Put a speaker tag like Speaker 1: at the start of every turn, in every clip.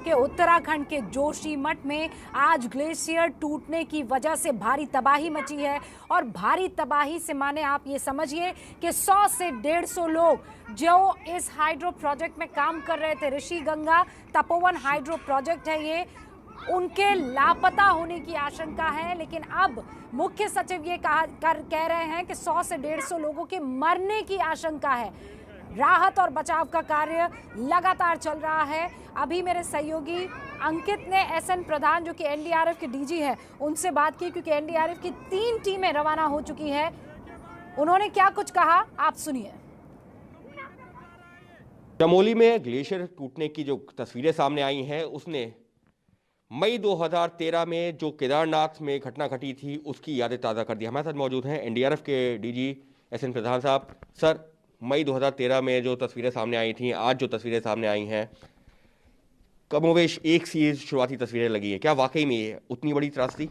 Speaker 1: के उत्तराखंड के जोशीमठ में आज ग्लेशियर टूटने की वजह से भारी तबाही मची है। और भारी तबाही से माने आप ये समझिए कि 100 से 150 लोग जो इस हाइड्रो प्रोजेक्ट में काम कर रहे थे, ऋषि गंगा तपोवन हाइड्रो प्रोजेक्ट है ये, उनके लापता होने की आशंका है। लेकिन अब मुख्य सचिव ये कह रहे हैं कि 100 से 150 लोगों के मरने की आशंका है। राहत और बचाव का कार्य लगातार चल रहा है। अभी मेरे सहयोगी अंकित ने एसएन प्रधान जो कि एनडीआरएफ के डीजी है उनसे बात की, क्योंकि एनडीआरएफ की 3 टीमें रवाना हो चुकी है। उन्होंने क्या कुछ कहा आप सुनिए।
Speaker 2: चमोली में ग्लेशियर टूटने की जो तस्वीरें सामने आई हैं उसने मई 2013 में जो केदारनाथ में घटना घटी थी उसकी यादें ताज़ा कर दी। हमारे साथ मौजूद हैं एनडीआरएफ के डीजी एसएन प्रधान साहब। सर, मई 2013 में जो तस्वीरें सामने आई थी, आज जो तस्वीरें सामने आई हैं, कमोवेश एक सी शुरुआती तस्वीरें लगी हैं, क्या वाकई में ये उतनी बड़ी त्रासदी?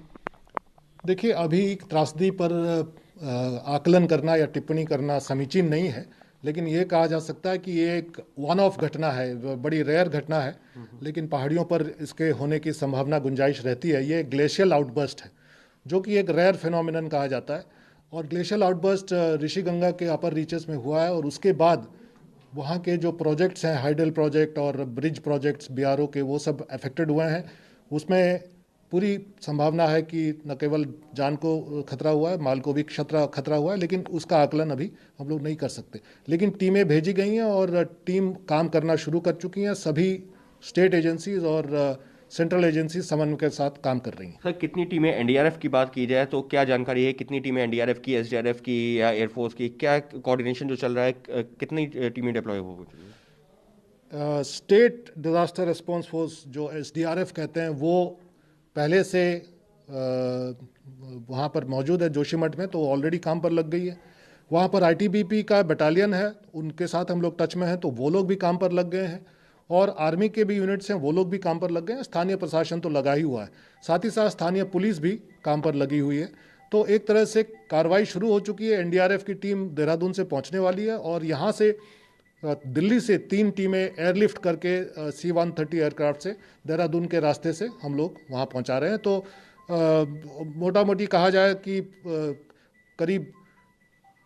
Speaker 3: देखिए, अभी त्रासदी पर आकलन करना या टिप्पणी करना समीचीन नहीं है, लेकिन ये कहा जा सकता है कि ये एक वन ऑफ घटना है, बड़ी रेयर घटना है, लेकिन पहाड़ियों पर इसके होने की संभावना गुंजाइश रहती है। ये ग्लेशियल आउटबर्स्ट है जो कि एक रेयर फिनोमिनन कहा जाता है। और ग्लेशियल आउटबर्स्ट ऋषि गंगा के अपर रीचेस में हुआ है और उसके बाद वहाँ के जो प्रोजेक्ट्स हैं, हाइडल प्रोजेक्ट और ब्रिज प्रोजेक्ट्स बीआरओ के, वो सब अफेक्टेड हुए हैं। उसमें पूरी संभावना है कि न केवल जान को खतरा हुआ है, माल को भी खतरा हुआ है, लेकिन उसका आकलन अभी हम लोग नहीं कर सकते। लेकिन टीमें भेजी गई हैं और टीम काम करना शुरू कर चुकी हैं। सभी स्टेट एजेंसीज और सेंट्रल एजेंसीज समन्वय के साथ काम कर रही हैं।
Speaker 2: सर, कितनी टीमें एनडीआरएफ की बात की जाए तो क्या जानकारी है? कितनी टीमें एनडीआरएफ की, एसडीआरएफ की या एयरफोर्स की, क्या कोऑर्डिनेशन जो चल रहा है, कितनी टीमें डिप्लॉय हो चुकी हैं?
Speaker 3: स्टेट डिजास्टर रिस्पॉन्स फोर्स जो एसडीआरएफ कहते हैं वो पहले से वहाँ पर मौजूद है जोशीमठ में, तो ऑलरेडी काम पर लग गई है। वहाँ पर आईटीबीपी का बटालियन है, उनके साथ हम लोग टच में हैं, तो वो लोग भी काम पर लग गए हैं। और आर्मी के भी यूनिट्स हैं, वो लोग भी काम पर लग गए हैं। स्थानीय प्रशासन तो लगा ही हुआ है, साथ ही साथ स्थानीय पुलिस भी काम पर लगी हुई है। तो एक तरह से कार्रवाई शुरू हो चुकी है। एनडीआरएफ की टीम देहरादून से पहुँचने वाली है और यहाँ से दिल्ली से 3 टीमें एयरलिफ्ट करके C-130 एयरक्राफ्ट से देहरादून के रास्ते से हम लोग वहाँ पहुँचा रहे हैं। तो मोटा मोटी कहा जाए कि करीब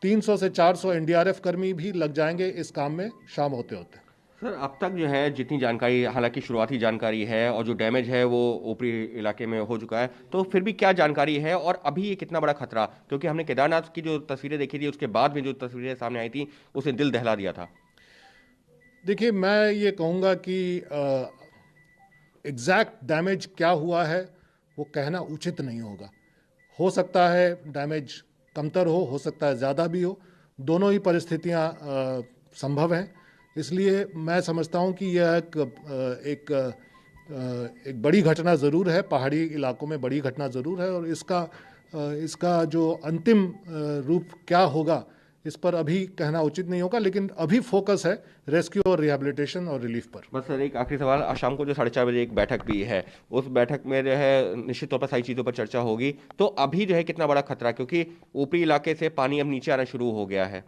Speaker 3: 300 से 400 एनडीआरएफ कर्मी भी लग जाएंगे इस काम में शाम होते होते।
Speaker 2: सर, अब तक जो है जितनी जानकारी, हालांकि शुरुआती जानकारी है और जो डैमेज है वो ऊपरी इलाके में हो चुका है, तो फिर भी क्या जानकारी है और अभी ये कितना बड़ा खतरा? क्योंकि हमने केदारनाथ की जो तस्वीरें देखी थी उसके बाद में जो तस्वीरें सामने आई थी उसने दिल दहला दिया था।
Speaker 3: देखिए, मैं ये कहूँगा कि एग्जैक्ट डैमेज क्या हुआ है वो कहना उचित नहीं होगा। हो सकता है डैमेज कमतर हो सकता है ज़्यादा भी हो, दोनों ही परिस्थितियाँ संभव हैं। इसलिए मैं समझता हूँ कि यह एक बड़ी घटना ज़रूर है, पहाड़ी इलाकों में बड़ी घटना ज़रूर है। और इसका जो अंतिम रूप क्या होगा इस पर अभी कहना उचित नहीं होगा, लेकिन अभी फोकस है रेस्क्यू और रिहैबिलिटेशन और रिलीफ पर।
Speaker 2: बस सर, एक आखिरी सवाल। आज शाम को जो 4:30 बजे एक बैठक भी है, उस बैठक में जो है निश्चित तौर पर सारी चीज़ों पर चर्चा होगी, तो अभी जो है कितना बड़ा खतरा, क्योंकि ऊपरी इलाके से पानी अब नीचे आना शुरू हो गया है?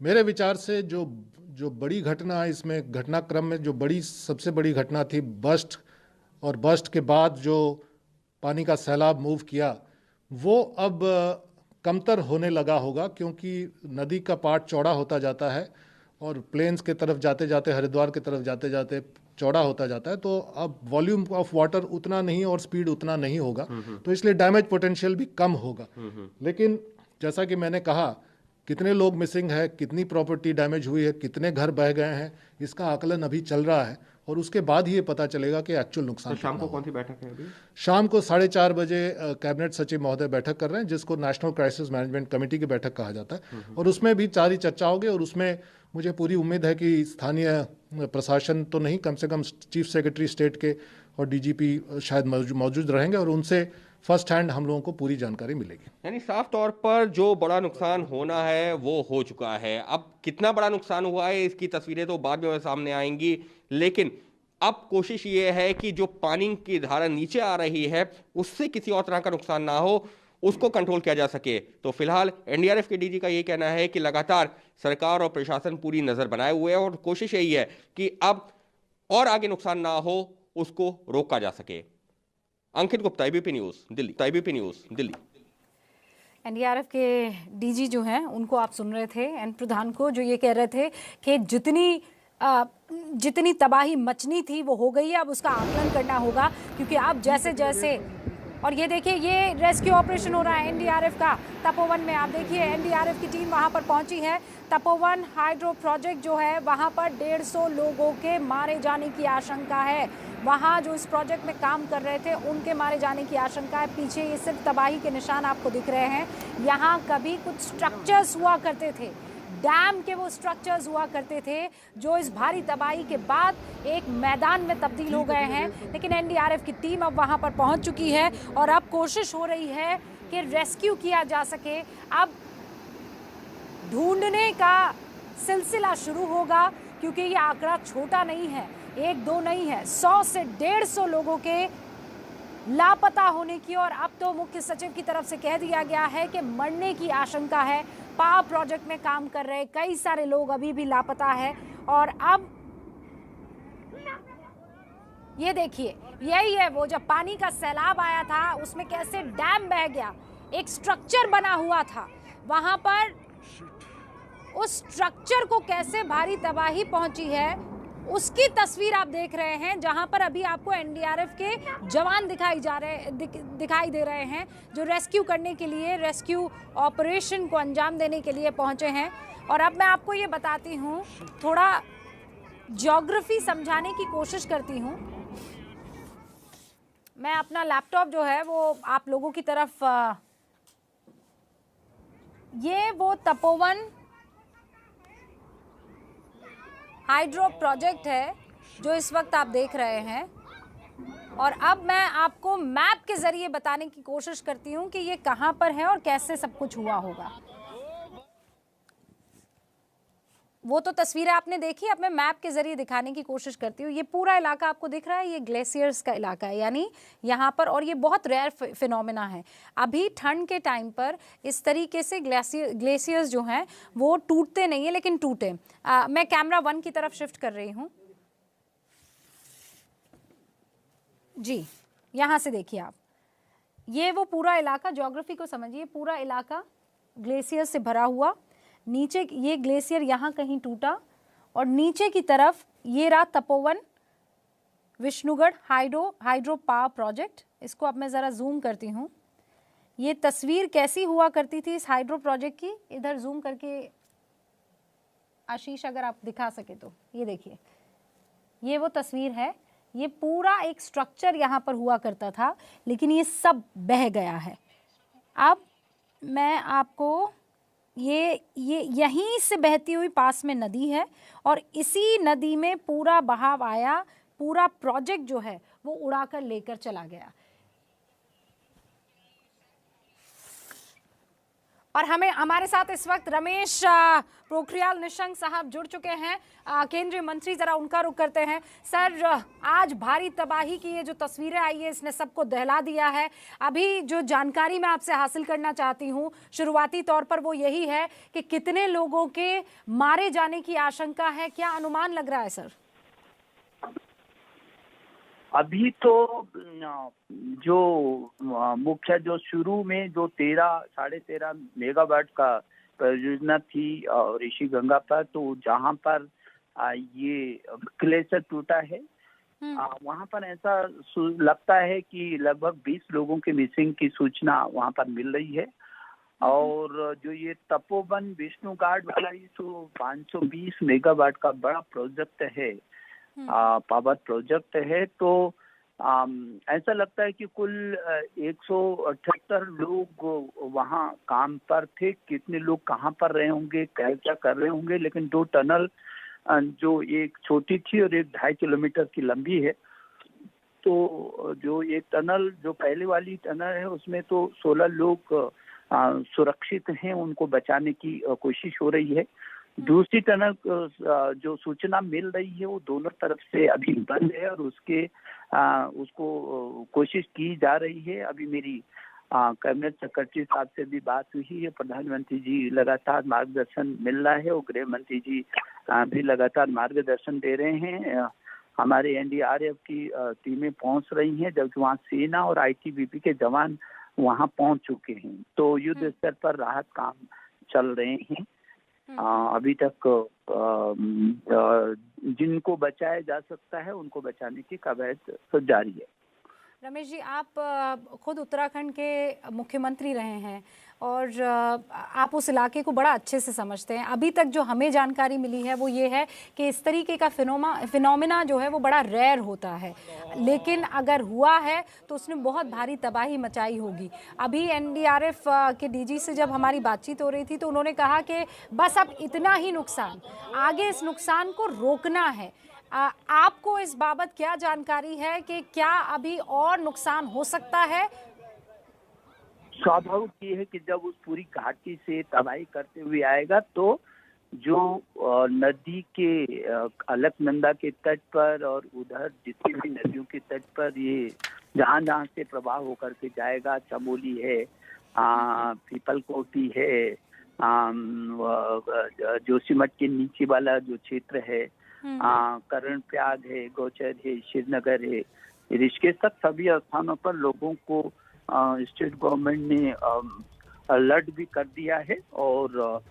Speaker 3: मेरे विचार से जो बड़ी घटना है इसमें, घटनाक्रम में जो सबसे बड़ी घटना थी बस्ट, और बस्ट के बाद जो पानी का सैलाब मूव किया, वो अब कमतर होने लगा होगा, क्योंकि नदी का पार्ट चौड़ा होता जाता है और प्लेन्स के तरफ जाते जाते, हरिद्वार की तरफ जाते जाते चौड़ा होता जाता है। तो अब वॉल्यूम ऑफ वाटर उतना नहीं और स्पीड उतना नहीं होगा, तो इसलिए डैमेज पोटेंशियल भी कम होगा। लेकिन जैसा कि मैंने कहा, कितने लोग मिसिंग है, कितनी प्रॉपर्टी डैमेज हुई है, कितने घर बह गए हैं, इसका आकलन अभी चल रहा है और उसके बाद ही ये पता चलेगा कि एक्चुअल नुकसान।
Speaker 2: तो शाम को कौन सी बैठक है अभी?
Speaker 3: शाम को 4:30 बजे कैबिनेट सचिव महोदय बैठक कर रहे हैं, जिसको नेशनल क्राइसिस मैनेजमेंट कमेटी की बैठक कहा जाता है। और उसमें भी सारी चर्चा होगी और उसमें मुझे पूरी उम्मीद है कि स्थानीय प्रशासन तो नहीं, कम से कम चीफ सेक्रेटरी स्टेट के और डीजीपी शायद मौजूद रहेंगे और उनसे फर्स्ट हैंड हम लोगों को पूरी जानकारी मिलेगी।
Speaker 2: यानी साफ तौर पर जो बड़ा नुकसान होना है वो हो चुका है। अब कितना बड़ा नुकसान हुआ है इसकी तस्वीरें तो बाद में सामने आएंगी, लेकिन अब कोशिश ये है कि जो पानी की धारा नीचे आ रही है उससे किसी और तरह का नुकसान ना हो, उसको कंट्रोल किया जा सके। तो फिलहाल एनडीआरएफ के डीजी का ये कहना है कि लगातार सरकार और प्रशासन पूरी नजर बनाए हुए है और कोशिश यही है कि अब और आगे नुकसान ना हो उसको रोका जा सके। Ankit Gupta, ABP news Delhi.
Speaker 1: NDRF के डीजी जो हैं उनको आप सुन रहे थे, एन प्रधान को, जो ये कह रहे थे कि जितनी तबाही मचनी थी वो हो गई है, अब उसका आकलन करना होगा, क्योंकि अब जैसे जैसे, और ये देखिए ये रेस्क्यू ऑपरेशन हो रहा है एनडीआरएफ का तपोवन में। आप देखिए एनडीआरएफ की टीम वहां पर पहुंची है। तपोवन हाइड्रो प्रोजेक्ट जो है वहां पर 150 लोगों के मारे जाने की आशंका है। वहां जो इस प्रोजेक्ट में काम कर रहे थे उनके मारे जाने की आशंका है। पीछे ये सिर्फ तबाही के निशान आपको दिख रहे हैं। यहाँ कभी कुछ स्ट्रक्चर्स हुआ करते थे, डैम के वो स्ट्रक्चर्स हुआ करते थे जो इस भारी तबाही के बाद एक मैदान में तब्दील हो गए हैं। लेकिन एनडीआरएफ की टीम अब वहां पर पहुंच चुकी है और अब कोशिश हो रही है कि रेस्क्यू किया जा सके। अब ढूंढने का सिलसिला शुरू होगा, क्योंकि ये आंकड़ा छोटा नहीं है, 1-2 नहीं है, 100 से 150 लोगों के लापता होने की। और अब तो मुख्य सचिव की तरफ से कह दिया गया है कि मरने की आशंका है। पावर प्रोजेक्ट में काम कर रहे कई सारे लोग अभी भी लापता है। और अब ये देखिए, यही है वो, जब पानी का सैलाब आया था उसमें कैसे डैम बह गया, एक स्ट्रक्चर बना हुआ था वहां पर, उस स्ट्रक्चर को कैसे भारी तबाही पहुंची है उसकी तस्वीर आप देख रहे हैं, जहां पर अभी आपको एनडीआरएफ के जवान दिखाई दे रहे हैं जो रेस्क्यू करने के लिए, रेस्क्यू ऑपरेशन को अंजाम देने के लिए पहुंचे हैं। और अब मैं आपको ये बताती हूं, थोड़ा ज्योग्राफी समझाने की कोशिश करती हूं। मैं अपना लैपटॉप जो है वो आप लोगों की तरफ, ये वो तपोवन हाइड्रो प्रोजेक्ट है जो इस वक्त आप देख रहे हैं। और अब मैं आपको मैप के जरिए बताने की कोशिश करती हूँ कि ये कहाँ पर है और कैसे सब कुछ हुआ होगा। वो तो तस्वीरें आपने देखी, अब मैं मैप के जरिए दिखाने की कोशिश करती हूँ। ये पूरा इलाका आपको दिख रहा है, ये ग्लेशियर्स का इलाका है, यानी यहाँ पर, और ये बहुत रेयर फिनोमेना है। अभी ठंड के टाइम पर इस तरीके से ग्लेशियर्स जो हैं वो टूटते नहीं है, लेकिन टूटे। मैं कैमरा 1 की तरफ शिफ्ट कर रही हूँ जी, यहाँ से देखिए आप, ये वो पूरा इलाका, ज्योग्राफी को समझिए, पूरा इलाका ग्लेशियर से भरा हुआ। नीचे ये ग्लेशियर यहाँ कहीं टूटा और नीचे की तरफ ये रहा Tapovan Vishnugarh hydro power project. इसको अब मैं ज़रा जूम करती हूँ। ये तस्वीर कैसी हुआ करती थी इस हाइड्रो प्रोजेक्ट की, इधर जूम करके आशीष अगर आप दिखा सके तो, ये देखिए, ये वो तस्वीर है। ये पूरा एक स्ट्रक्चर यहाँ पर हुआ करता था, लेकिन ये सब बह गया है। अब मैं आपको ये यहीं से बहती हुई पास में नदी है और इसी नदी में पूरा बहाव आया, पूरा प्रोजेक्ट जो है वो उड़ाकर लेकर चला गया। और हमारे साथ इस वक्त रमेश पोखरियाल निशंक साहब जुड़ चुके हैं, केंद्रीय मंत्री। जरा उनका रुख करते हैं। सर, आज भारी तबाही की ये जो तस्वीरें आई है इसने सबको दहला दिया है। अभी जो जानकारी मैं आपसे हासिल करना चाहती हूँ शुरुआती तौर पर वो यही है कि कितने लोगों के मारे जाने की आशंका है, क्या अनुमान लग रहा है सर?
Speaker 4: अभी तो जो मुख्य जो शुरू में जो 13.5 मेगावाट का परियोजना थी ऋषि गंगा पर, तो जहां पर ये ग्लेशियर टूटा है वहां पर ऐसा लगता है कि लगभग 20 लोगों के मिसिंग की सूचना वहां पर मिल रही है। और जो ये तपोवन विष्णुगढ़ वाला जो 520 मेगावाट का बड़ा प्रोजेक्ट है, पावर प्रोजेक्ट है, तो ऐसा लगता है कि कुल 178 लोग वहाँ काम पर थे। कितने लोग कहाँ पर रहे होंगे, क्या कर रहे होंगे, लेकिन 2 टनल जो एक छोटी थी और एक 2.5 किलोमीटर की लंबी है, तो जो एक टनल जो पहले वाली टनल है उसमें तो 16 लोग सुरक्षित हैं, उनको बचाने की कोशिश हो रही है। दूसरी टनल जो सूचना मिल रही है वो दोनों तरफ से अभी बंद है और उसको कोशिश की जा रही है। अभी मेरी कैबिनेट सेक्रेटरी साहब से भी बात हुई है, प्रधानमंत्री जी लगातार मार्गदर्शन मिल रहा है और गृह मंत्री जी भी लगातार मार्गदर्शन दे रहे हैं। हमारे एनडीआरएफ की टीमें पहुंच रही हैं, जबकि वहां सेना और आईटीबीपी के जवान वहां पहुंच चुके हैं। तो युद्ध स्तर पर राहत काम चल रहे हैं। अभी तक जिनको बचाया जा सकता है उनको बचाने की कवायद जारी है।
Speaker 1: रमेश जी, आप खुद उत्तराखंड के मुख्यमंत्री रहे हैं और आप उस इलाके को बड़ा अच्छे से समझते हैं। अभी तक जो हमें जानकारी मिली है वो ये है कि इस तरीके का फिनोमेना जो है वो बड़ा रेयर होता है, लेकिन अगर हुआ है तो उसने बहुत भारी तबाही मचाई होगी। अभी एनडीआरएफ के डीजी से जब हमारी बातचीत हो रही थी तो उन्होंने कहा कि बस अब इतना ही नुकसान, आगे इस नुकसान को रोकना है। आपको इस बाबत क्या जानकारी है कि क्या अभी और नुकसान हो सकता है?
Speaker 4: स्वाभाविक ये है कि जब उस पूरी घाटी से तबाही करते हुए आएगा तो जो नदी के अलकनंदा के तट पर और उधर जितनी भी नदियों के तट पर ये जहां जहां से प्रवाह होकर के जाएगा, चमोली है, पीपलकोटी है, जोशीमठ के नीचे वाला जो क्षेत्र है, करण प्रयाग है, गौचर है, श्रीनगर है, ऋषिकेश तक सभी स्थानों पर लोगों को स्टेट गवर्नमेंट ने अलर्ट भी कर दिया है और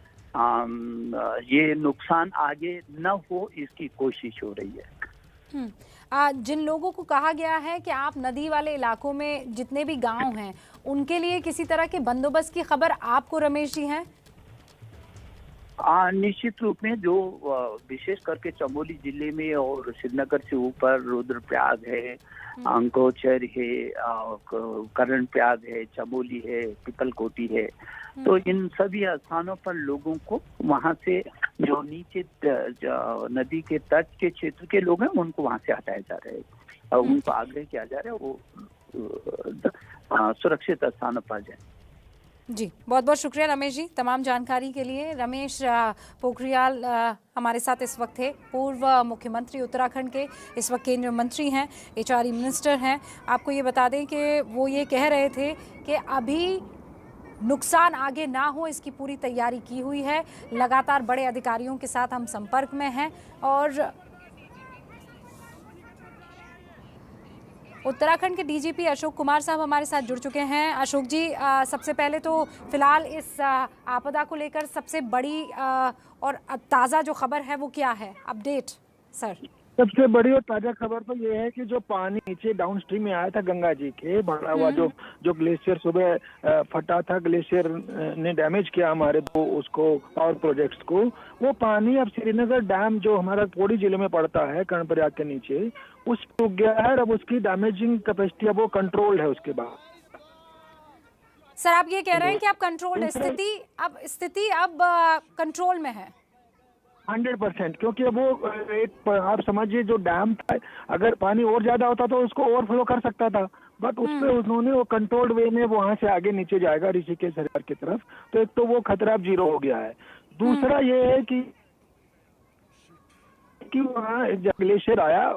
Speaker 4: ये नुकसान आगे न हो इसकी कोशिश हो रही है।
Speaker 1: जिन लोगों को कहा गया है कि आप नदी वाले इलाकों में जितने भी गांव हैं उनके लिए किसी तरह के बंदोबस्त की खबर आपको रमेश जी है?
Speaker 4: निश्चित रूप में जो विशेष करके चमोली जिले में और श्रीनगर से ऊपर रुद्रप्रयाग है, गौचर है, करण प्रयाग है, चमोली है, पीपलकोटी है, तो इन सभी स्थानों पर लोगों को वहां से जो नीचे नदी के तट के क्षेत्र के लोग हैं उनको वहां से हटाया जा रहा है और उनको आग्रह किया जा रहा है वो सुरक्षित स्थानों पर जाए।
Speaker 1: जी, बहुत बहुत शुक्रिया रमेश जी तमाम जानकारी के लिए। रमेश पोखरियाल हमारे साथ इस वक्त थे, पूर्व मुख्यमंत्री उत्तराखंड के, इस वक्त केंद्रीय मंत्री हैं, एचआरई मिनिस्टर हैं। आपको ये बता दें कि वो ये कह रहे थे कि अभी नुकसान आगे ना हो इसकी पूरी तैयारी की हुई है। लगातार बड़े अधिकारियों के साथ हम संपर्क में हैं और उत्तराखंड के डीजीपी अशोक कुमार साहब हमारे साथ जुड़ चुके हैं। अशोक जी, सबसे पहले तो फिलहाल इस आपदा को लेकर सबसे बड़ी और ताज़ा जो खबर है वो क्या है, अपडेट सर?
Speaker 5: सबसे बड़ी और ताजा खबर तो ये है कि जो पानी नीचे डाउन स्ट्रीम में आया था गंगा जी के बढ़ा हुआ जो ग्लेशियर सुबह फटा था, ग्लेशियर ने डैमेज किया हमारे दो उसको पावर प्रोजेक्ट्स को, वो पानी अब श्रीनगर डैम जो हमारा पौड़ी जिले में पड़ता है कर्णप्रयाग के नीचे उस रुक गया है। अब उसकी डैमेजिंग कैपेसिटी अब वो कंट्रोल्ड है। उसके बाद
Speaker 1: सर आप ये कह रहे हैं कि अब कंट्रोल्ड स्थिति अब कंट्रोल में है
Speaker 5: 100%, क्योंकि अब वो एक आप समझिए जो डैम था अगर पानी और ज्यादा होता तो उसको ओवरफ्लो कर सकता था, बट उस पे उन्होंने वो कंट्रोल्ड वे में वहां से आगे नीचे जाएगा ऋषिकेश हरिद्वार की तरफ, तो एक तो वो खतरा अब 0 हो गया है। दूसरा ये है कि वहाँ ग्लेशियर आया,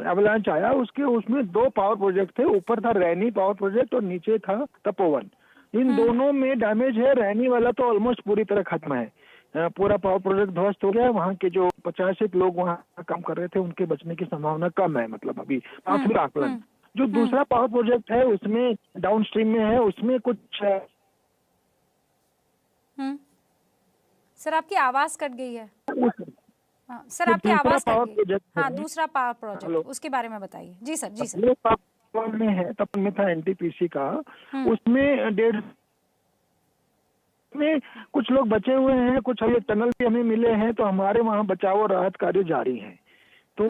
Speaker 5: एवलांच आया, उसमें 2 पावर प्रोजेक्ट थे, ऊपर था रैनी पावर प्रोजेक्ट और नीचे था तपोवन। इन दोनों में डैमेज है। रैनी वाला तो ऑलमोस्ट पूरी तरह खत्म है, पूरा पावर प्रोजेक्ट ध्वस्त हो गया। वहाँ के जो 85 लोग वहाँ काम कर रहे थे उनके बचने की संभावना कम है, मतलब अभी आखिरी आकलन। जो दूसरा पावर प्रोजेक्ट है उसमें डाउन स्ट्रीम में है, उसमें कुछ
Speaker 1: सर आपकी आवाज कट गई है। सर आपकी आवाज कट गई। हाँ, दूसरा पावर प्रोजेक्ट उसके बारे में बताइए। जी सर, जी सर।
Speaker 5: में है तब में था एनटीपीसी का, उसमें 1.5 में कुछ लोग बचे हुए हैं, कुछ अभी टनल भी हमें मिले हैं, तो हमारे वहाँ बचाव और राहत कार्य जारी है। तो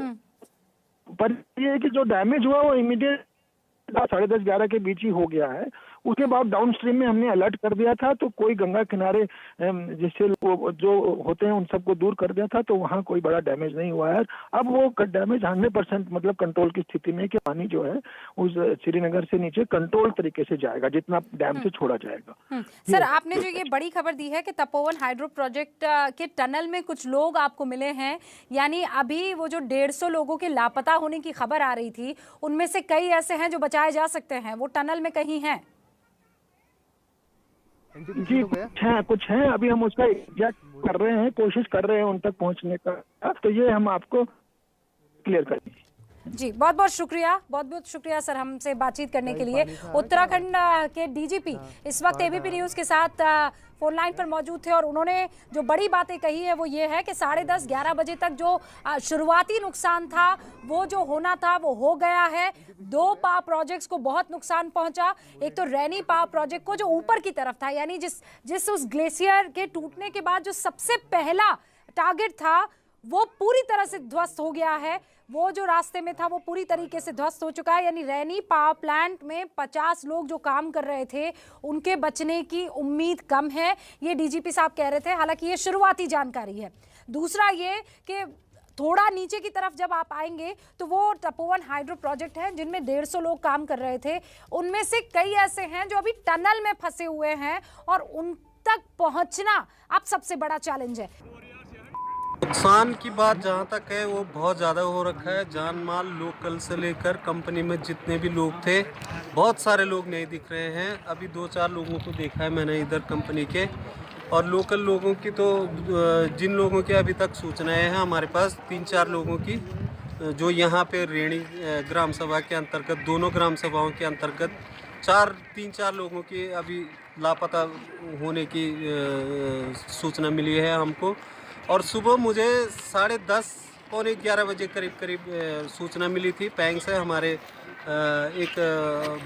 Speaker 5: पर ये है कि जो डैमेज हुआ वो इमीडिएट 10:30-11 के बीच ही हो गया है। उसके बाद डाउन स्ट्रीम में हमने अलर्ट कर दिया था, तो कोई गंगा किनारे जिससे जो होते हैं उन सबको दूर कर दिया था, तो वहाँ कोई बड़ा डैमेज नहीं हुआ है। अब वो डैमेज 100% मतलब कंट्रोल की स्थिति में कि पानी जो है उस श्रीनगर से नीचे कंट्रोल तरीके से जाएगा जितना डैम से छोड़ा जाएगा।
Speaker 1: सर आपने जो ये बड़ी खबर दी है कि तपोवन हाइड्रो प्रोजेक्ट के टनल में कुछ लोग आपको मिले हैं, यानी अभी वो जो 150 लोगों के लापता होने की खबर आ रही थी उनमें से कई ऐसे हैं जो बचाए जा सकते हैं, वो टनल में कहीं हैं?
Speaker 5: जी कुछ है, अभी हम उसका एग्जैक्ट कर रहे हैं, कोशिश कर रहे हैं उन तक पहुंचने का। तो ये हम आपको क्लियर कर दीजिए।
Speaker 1: जी, बहुत बहुत शुक्रिया सर हमसे बातचीत करने के लिए। उत्तराखंड के डीजीपी इस वक्त एबीपी न्यूज के साथ फोन लाइन पर मौजूद थे और उन्होंने जो बड़ी बातें कही है वो ये है कि 10:30-11 बजे तक जो शुरुआती नुकसान था वो जो होना था वो हो गया है। 2 पावर प्रोजेक्ट्स को बहुत नुकसान पहुंचा। एक तो रैनी पावर प्रोजेक्ट को जो ऊपर की तरफ था, यानी जिस उस ग्लेशियर के टूटने के बाद जो सबसे पहला टारगेट था वो पूरी तरह से ध्वस्त हो गया है। वो जो रास्ते में था वो पूरी तरीके से ध्वस्त हो चुका है। यानी रैनी पावर प्लांट में 50 लोग जो काम कर रहे थे उनके बचने की उम्मीद कम है, ये डीजीपी साहब कह रहे थे। हालांकि ये शुरुआती जानकारी है। दूसरा ये कि थोड़ा नीचे की तरफ जब आप आएंगे तो वो तपोवन हाइड्रो प्रोजेक्ट है जिनमें 150 लोग काम कर रहे थे। उनमें से कई ऐसे हैं जो अभी टनल में फंसे हुए हैं और उन तक पहुंचना अब सबसे बड़ा चैलेंज है।
Speaker 6: नुकसान की बात जहाँ तक है वो बहुत ज़्यादा हो रखा है। जान माल लोकल से लेकर कंपनी में जितने भी लोग थे, बहुत सारे लोग नहीं दिख रहे हैं। अभी 2-4 लोगों को देखा है मैंने इधर कंपनी के, और लोकल लोगों की तो जिन लोगों की अभी तक सूचनाएं हैं हमारे पास 3-4 लोगों की जो यहाँ पे रेणी ग्राम सभा के अंतर्गत, दोनों ग्राम सभाओं के अंतर्गत 3-4 लोगों की अभी लापता होने की सूचना मिली है हमको। और सुबह मुझे 10:30 पौने 11 बजे करीब सूचना मिली थी पैंग से। हमारे एक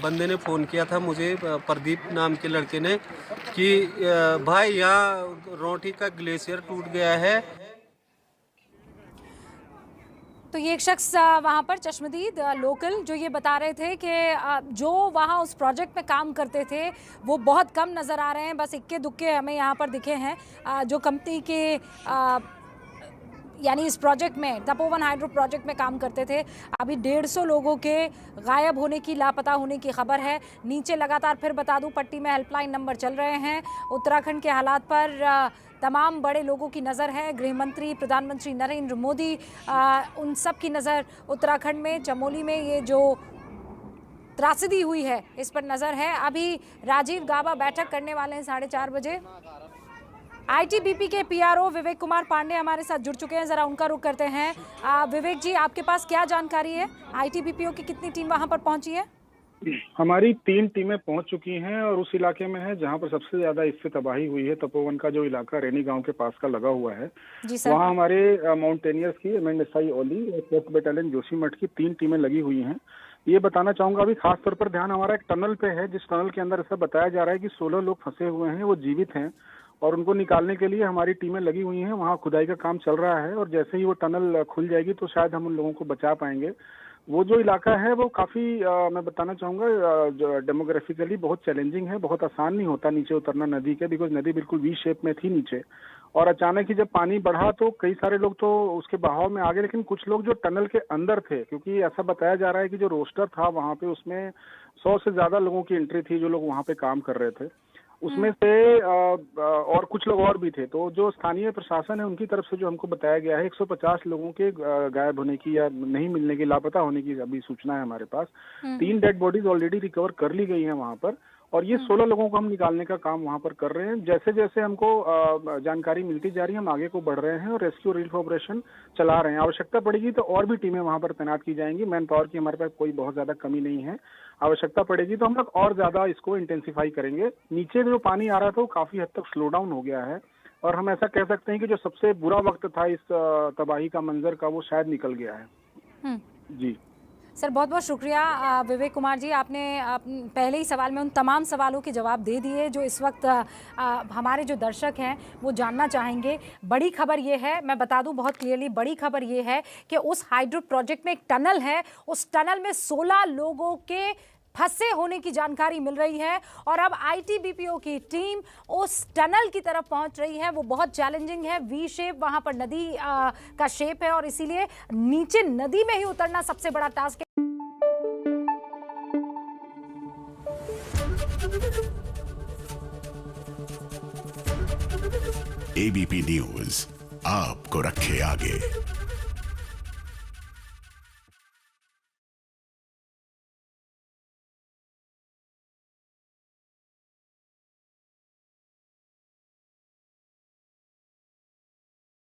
Speaker 6: बंदे ने फ़ोन किया था मुझे, प्रदीप नाम के लड़के ने, कि भाई यहाँ रोटी का ग्लेशियर टूट गया है।
Speaker 1: तो ये एक शख्स वहाँ पर चश्मदीद लोकल जो ये बता रहे थे कि जो वहाँ उस प्रोजेक्ट में काम करते थे वो बहुत कम नज़र आ रहे हैं। बस इक्के दुक्के हमें यहाँ पर दिखे हैं जो कंपनी के यानी इस प्रोजेक्ट में, तपोवन हाइड्रो प्रोजेक्ट में काम करते थे। अभी 150 लोगों के गायब होने की, लापता होने की खबर है। नीचे लगातार फिर बता दूं पट्टी में हेल्पलाइन नंबर चल रहे हैं। उत्तराखंड के हालात पर तमाम बड़े लोगों की नज़र है। गृह मंत्री, प्रधानमंत्री नरेंद्र मोदी, उन सब की नज़र उत्तराखंड में, चमोली में ये जो त्रासदी हुई है इस पर नज़र है। अभी राजीव गाबा बैठक करने वाले हैं 4:30 बजे। आईटीबीपी के पीआरओ विवेक कुमार पांडे हमारे साथ जुड़ चुके हैं, जरा उनका रुख करते हैं। विवेक जी, आपके पास क्या जानकारी है? आईटीबीपीओ की कितनी टीम वहां पर पहुंची है?
Speaker 5: हमारी 3 टीमें पहुंच चुकी हैं और उस इलाके में है जहां पर सबसे ज्यादा इससे तबाही हुई है। तपोवन का जो इलाका रैनी गांव के पास का लगा हुआ है, वहां हमारे माउंटेनियर्स की MNSI ओली और 1st बटालियन जोशीमठ की 3 टीमें लगी हुई हैं। ये बताना चाहूंगा, अभी खास तौर पर ध्यान हमारा एक टनल पे है, जिस टनल के अंदर ऐसा बताया जा रहा है कि 16 लोग फंसे हुए हैं, वो जीवित हैं और उनको निकालने के लिए हमारी टीमें लगी हुई हैं। वहाँ खुदाई का काम चल रहा है और जैसे ही वो टनल खुल जाएगी तो शायद हम उन लोगों को बचा पाएंगे। वो जो इलाका है वो काफ़ी मैं बताना चाहूँगा डेमोग्राफिकली बहुत चैलेंजिंग है। बहुत आसान नहीं होता नीचे उतरना नदी के, बिकॉज नदी बिल्कुल वी शेप में थी नीचे, और अचानक ही जब पानी बढ़ा तो कई सारे लोग तो उसके बहाव में आ गए, लेकिन कुछ लोग जो टनल के अंदर थे, क्योंकि ऐसा बताया जा रहा है कि जो रोस्टर था वहाँ पे उसमें 100 से ज़्यादा लोगों की एंट्री थी जो लोग वहाँ पे काम कर रहे थे। उसमें से और कुछ लोग और भी थे। तो जो स्थानीय प्रशासन है उनकी तरफ से जो हमको बताया गया है 150 लोगों के गायब होने की या नहीं मिलने की, लापता होने की अभी सूचना है हमारे पास। 3 डेड बॉडीज ऑलरेडी रिकवर कर ली गई हैं वहाँ पर, और ये 16 लोगों को हम निकालने का काम वहाँ पर कर रहे हैं। जैसे जैसे हमको जानकारी मिलती जा रही है हम आगे को बढ़ रहे हैं और रेस्क्यू रिलीफ ऑपरेशन चला रहे हैं। आवश्यकता पड़ेगी तो और भी टीमें वहाँ पर तैनात की जाएंगी। मैन पावर की हमारे पास कोई बहुत ज्यादा कमी नहीं है। आवश्यकता पड़ेगी तो हम लोग और ज्यादा इसको इंटेंसिफाई करेंगे। नीचे जो पानी आ रहा था वो काफी हद तक स्लो डाउन हो गया है, और हम ऐसा कह सकते हैं कि जो सबसे बुरा वक्त था इस तबाही का, मंजर का, वो शायद निकल गया है। जी
Speaker 1: सर, बहुत बहुत शुक्रिया विवेक कुमार जी। आपने पहले ही सवाल में उन तमाम सवालों के जवाब दे दिए जो इस वक्त हमारे जो दर्शक हैं वो जानना चाहेंगे। बड़ी खबर ये है, मैं बता दूं बहुत क्लियरली, बड़ी खबर ये है कि उस हाइड्रो प्रोजेक्ट में एक टनल है, उस टनल में 16 लोगों के फंसे होने की जानकारी मिल रही है, और अब आईटीबीपीओ की टीम उस टनल की तरफ पहुंच रही है। वो बहुत चैलेंजिंग है, वी शेप वहां पर नदी का शेप है, और इसीलिए नीचे नदी में ही उतरना सबसे बड़ा टास्क है।
Speaker 7: एबीपी न्यूज आपको रखे आगे।